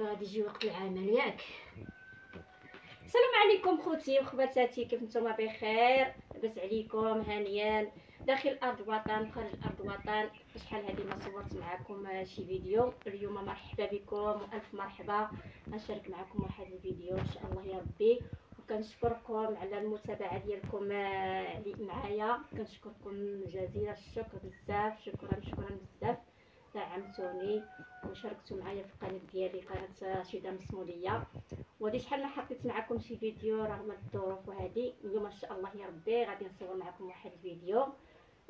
دابا غادي يجي وقت العمل ياك. السلام عليكم خوتي وخواتاتي، كيف نتوما؟ بخير؟ لاباس عليكم؟ هانيا داخل ارض الوطن خارج ارض الوطن. شحال هادي ما صورت معكم شي فيديو. اليوم مرحبا بكم والف مرحبا، غنشارك معكم واحد الفيديو ان شاء الله يا ربي. وكنشكركم على المتابعه ديالكم معايا، كنشكركم جزيل الشكر بزاف. شكرا بزاف، دعمتوني وشاركتوا معايا في القناه ديالي، قناه رشيده مسموليه. ودي شحال ما حطيت معكم شي فيديو رغم الظروف. وهذه اليوم ان شاء الله يا ربي غادي نصور معكم واحد الفيديو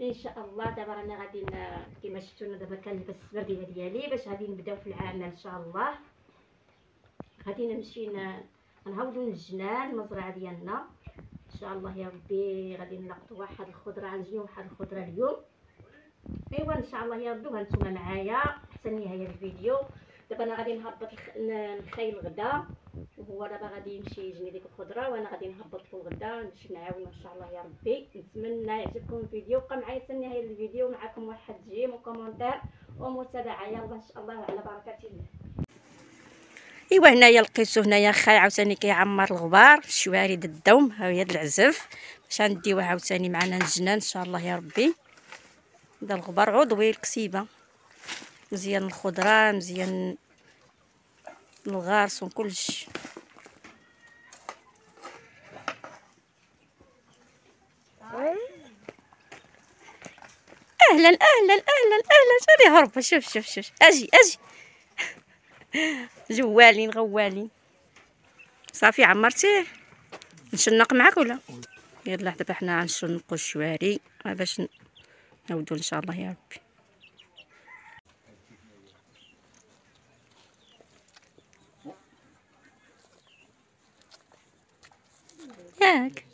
ان شاء الله. دابا رانا غادي كما شفتونا دابا كنلبس السبرديله ديالي باش غادي نبداو في العمل ان شاء الله. غادي نمشي نهودوا الجنان المزرعه ديالنا ان شاء الله يا ربي. غادي نلقطوا واحد الخضره، غنجنيو واحد الخضره اليوم. ايوا ان شاء الله يا ربي، وهانتوما معايا حتى نهايه الفيديو. دابا انا غادي نهبط نخيل الغدا، وهو دابا غادي يمشي يجني ديك الخضره، وانا غادي نهبط في الغدا نمشي نعاونو ان شاء الله يا ربي. نتمنى يعجبكم الفيديو، بقى معايا حتى نهايه الفيديو. معكم واحد جيم وكومونتير ومتابعه، يلا ان شاء الله على بركه الله. ايوا هنايا لقيتو هنايا خاي عاوتاني كيعمر الغبار الشواري د الدوم. ها هي د العزف باش غنديوها عاوتاني معنا الجنان ان شاء الله يا ربي. دا الغبار عضوي الكسيبه، مزيان الخضره، مزيان الغارس وكلشي. اهلا اهلا اهلا اهلا، شنو هربه؟ شوف اجي جوالين غوالين. صافي عمرتيه؟ نشنق معاك ولا؟ يلا دابا حنا غنشنقوا الشواري باش نعاودوا ان شاء الله يا ربي. ياك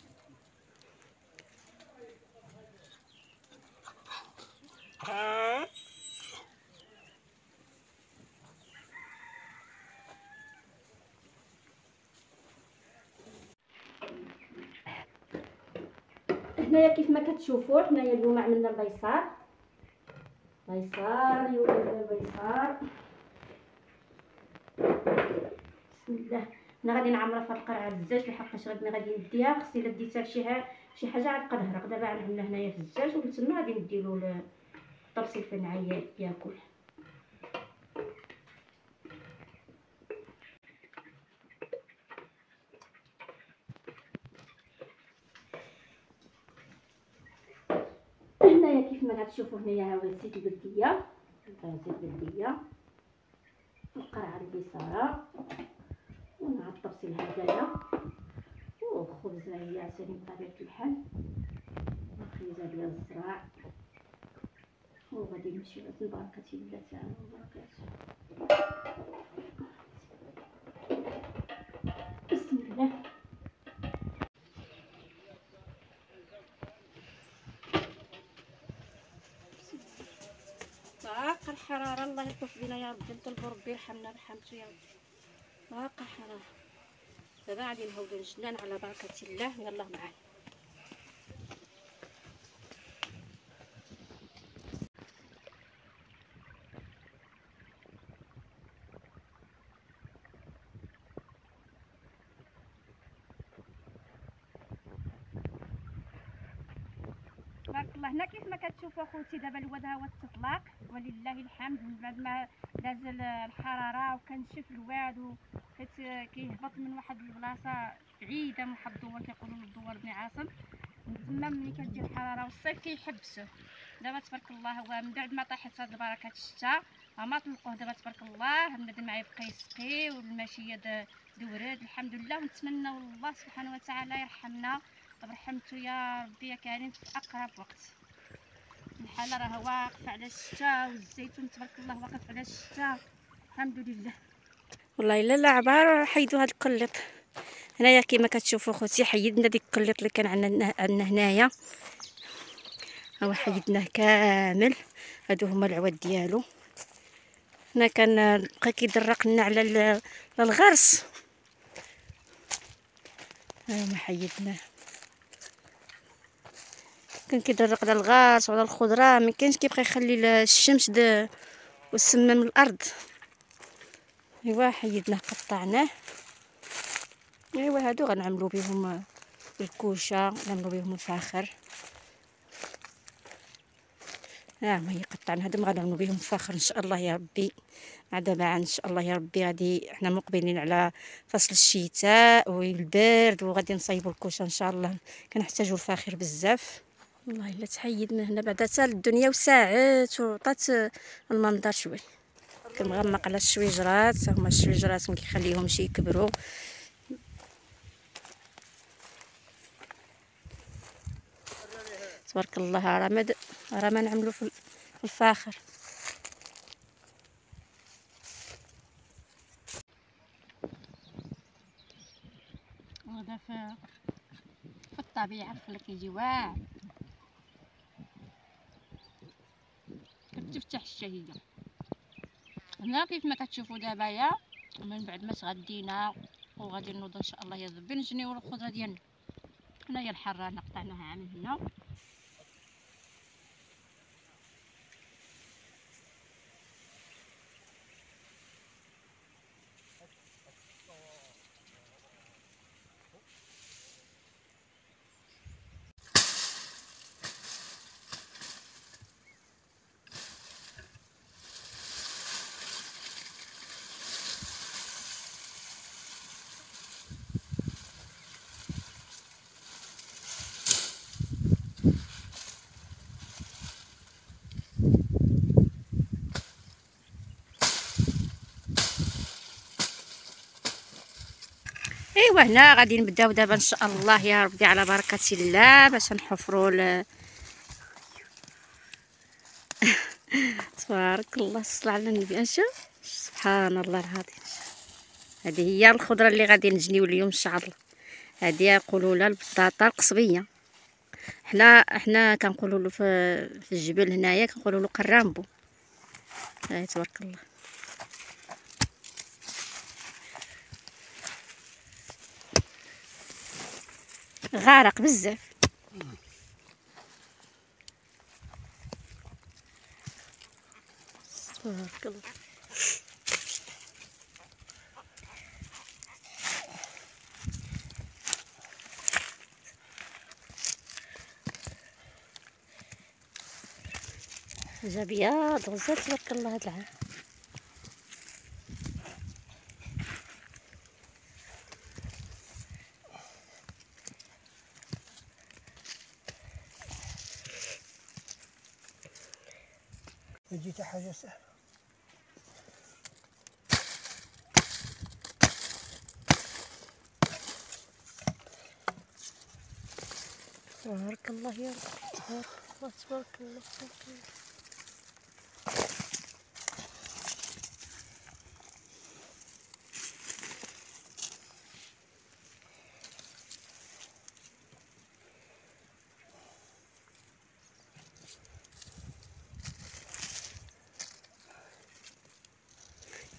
هنايا كيف ما كتشوفوا حنايا اليوم عملنا البيصار اليوم البيصار. بسم الله. انا غادي نعمرها في القرعه الزاج لحقاش غادي نديها. خصني الا ديتها شي حاجه عاد تهرق. دابا عندنا هنايا في الزاج وتما غادي نديرو الطبسيل فين عيا ياكل. هنايا كيف ما كتشوفوا هنايا ها هو زيت البلديه، القرعه البيصاره ومع الطبسيل هذايا وخبزه هي عسالي بطبيعه الحال، خبزه ديال الزراع. وغادي نمشيو ببركه الله تعالى وبركاته. بسم الله. باقا الحراره، الله يلطف بنا يا ربي، نطلبوا ربي يرحمنا برحمته يا ربي. باقا حراره. دابا غادي نهودو الجنان على بركه الله. يلا معانا. تبارك الله. هنا كيف ما كتشوفوا اخوتي دابا الواد ها هو التطلاق ولله الحمد. من بعد ما داز الحراره وكنشف الواد حيت كيهبط من واحد البلاصه بعيده من واحد الدوار، كيقولوا الدوار بن عاصم. تما ملي كتجي الحراره والصيف كيحبسوه. دابا تبارك الله هو من بعد ما طاحت هاد بركه الشتاء ما طلقوه. دابا تبارك الله بنادم ما يبقى يسقي والماشيه دورات الحمد لله. ونتمنى الله سبحانه وتعالى يرحمنا برحمته يا ربي يا كريم في اقرب وقت. الحاله راه واقفه على الشتاء والزيتون تبارك الله واقف على الشتاء الحمد لله. والله الا لا عبار حيدوا هاد القليط. هنايا كيما كتشوفوا خوتي حيدنا ديك القليط اللي كان عندنا هنايا، هو حيدناه كامل. هادو هما العواد ديالو. هنا كان بقى كيدرق لنا على الغرس، ها ما حيدناه. كان كيدرق على الغاص وعلى الخضره، ما كاينش كيبقى يخلي الشمس والسمام الارض. ايوا حيدناه قطعناه. ايوا هادو غنعملو بهم الكوشه، نعملو بهم الفاخر. ما هي قطعنا هادو غنعملو بهم الفاخر ان شاء الله يا ربي. دابا ان شاء الله يا ربي غادي حنا مقبلين على فصل الشتاء والبرد، وغادي نصايبوا الكوشه ان شاء الله. كنحتاجوا الفاخر بزاف والله. الا تحيدنا هنا بعدا حتى الدنيا وساعات وعطات المنظر شوي. كنغمق على الشويجرات، هما الشويجرات ما كيخليهمش يكبروا. تبارك الله. راه ما نعملوا في الفاخر. وهذا في الطبيعه خليك يجي واعر، كتفتح الشهيه. هنا كيف ما كتشوفوا دابا يا من بعد ما تغدينا وغادي نوض ان شاء الله يا ربي نجنيو الخضره ديالنا. هنايا الحرانه قطعناها من هنا. ايوا هنا غادي نبداو دابا ان شاء الله يا ربي على بركه الله باش نحفروا تبارك الله. الصلاة على النبي. نشوف سبحان الله العظيم. هذه هي الخضره اللي غادي نجنيو اليوم ان شاء الله. هذه يقولوا لها البطاطا القصبيه. حنا كنقولوا له في الجبل هنايا كنقولوا له قرامبو. تبارك الله. غارق بزاف. تبارك الله. جا بياض غزال تبارك الله هاد العام. جيت حاجة سهلة. تبارك الله يا رب. تبارك الله تبارك الله تبارك الله.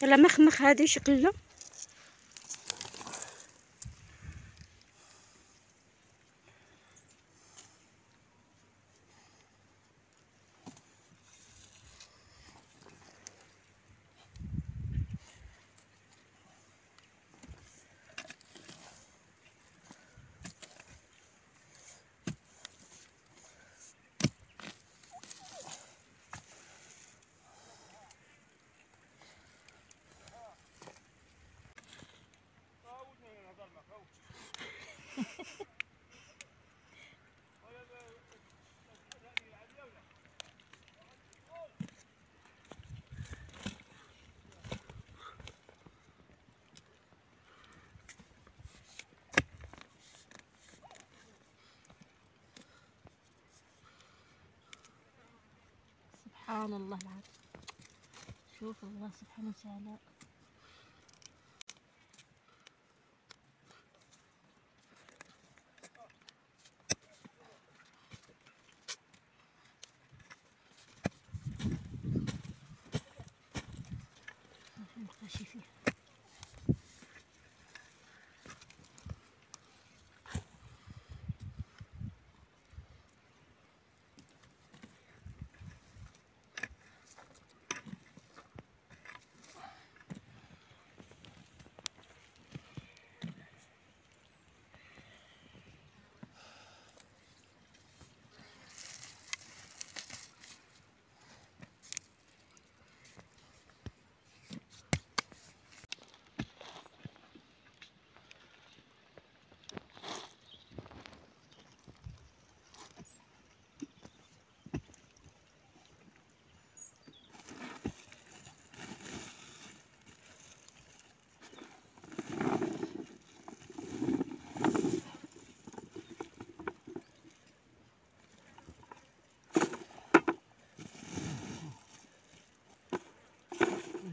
يلا مخمخ هادي شكلها. سبحان الله العظيم. شوف الله سبحانه وتعالى. ماشي فيه.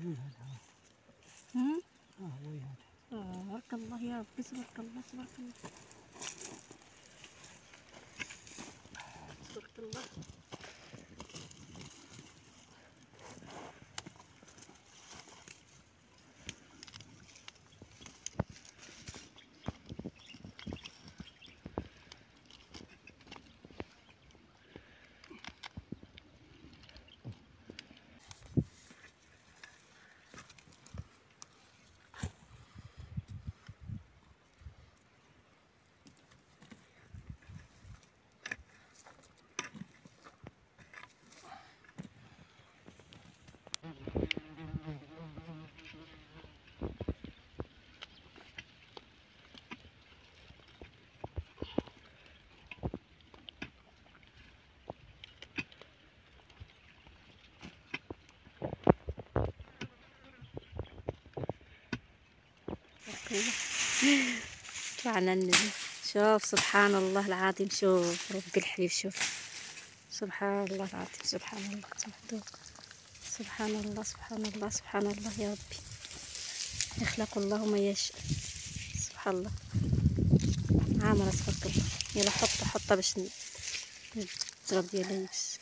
هو هذا. بارك الله يا ربي، تبارك الله تبارك الله تبارك الله. طلعنا النجم. شوف سبحان الله العظيم، شوف ربي الحبيب، شوف سبحان الله العظيم، سبحان الله سبحان الله سبحان الله سبحان الله يا ربي، يخلق الله ما يشاء. سبحان الله عامرة تبارك الله. يلا حطها باش التراب ديالها يبس.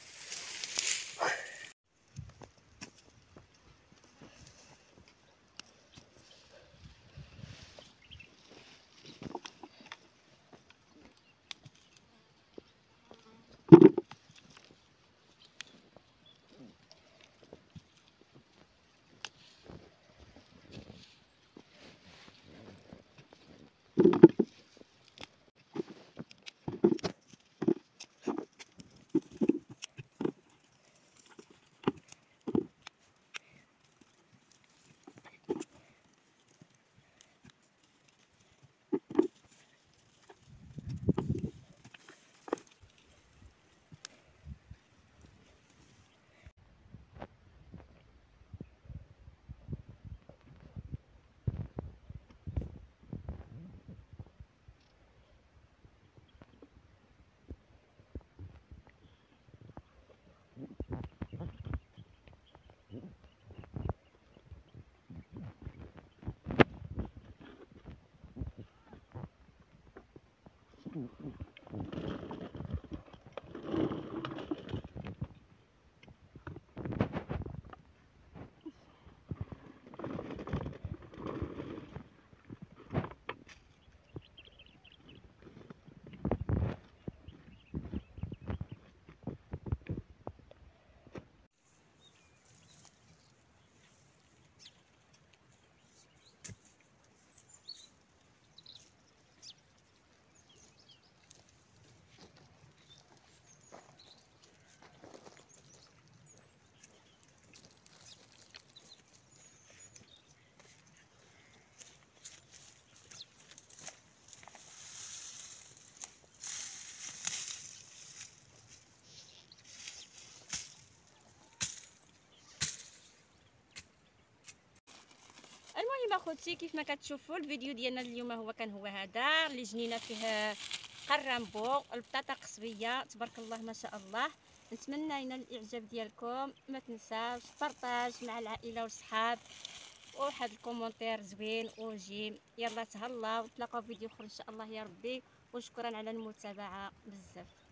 المهم اخوتي، كيف ما كتشوفوا الفيديو ديالنا اليوم هو هذا اللي جنينه فيه قرنبو، البطاطا قصبيه، تبارك الله ما شاء الله. نتمنى ينال الاعجاب ديالكم، ما تنساوش بارطاج مع العائله والصحاب، وواحد الكومونتير زوين وجيم. يلا تهلاو، نتلاقاو في فيديو اخر ان شاء الله يا ربي، وشكرا على المتابعه بزاف.